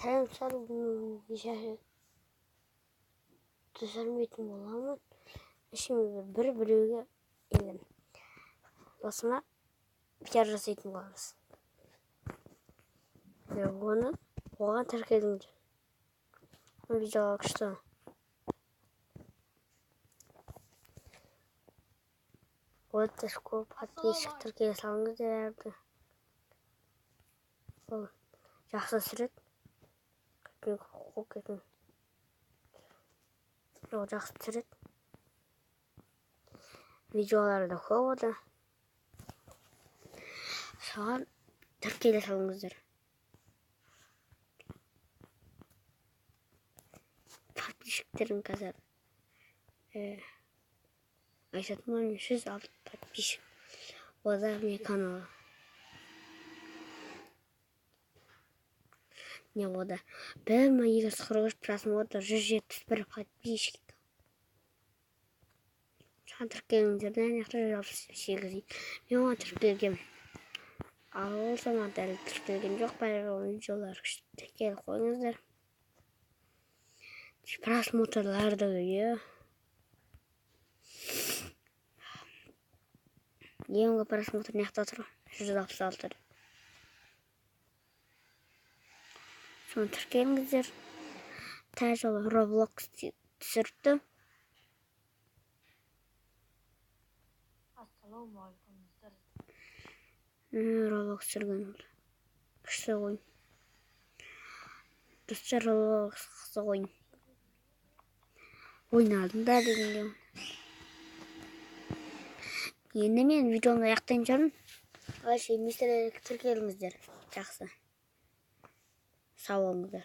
Сәлем түсірмейтін боламын. Ішімізде біреуге енді досыма пиар жасайтын боламыз. Оған тіркеліңдер. Видеоға күшті. Өте көп подписчик тіркеле салыңыздар. Ол жақсы түсіреді. Ол жақсы түсіреді. Видеолары да көп ода. Соған тіркеле салыңыздар. Подписчиктерім қазір айтатын 106 подписчик. Ода мен каналы. Не ода 1243 просмотр, 171 подписчик. Соған тіркеліңіздерден 168. Мен оған тіркелгем. Ал ол заман дәл тіркелген жоқ. Бәрі видеолар тіркеліп қойыңыздар. Просмотрларды үйе. Ең көп просмотр неқта тұр? 166. Соны тіркеліңіздер. Тәжілі Roblox түсірді. Ассалаумағалейкум. Roblox түсірген ол. Күшті ойын. Достар, Roblox қызық ойын. Ойнадым да дегенде. Енді мен видеомды аяқтайын жүрмін. Мистер тіркеліңіздер. Жақсы. Сау болыңыздар.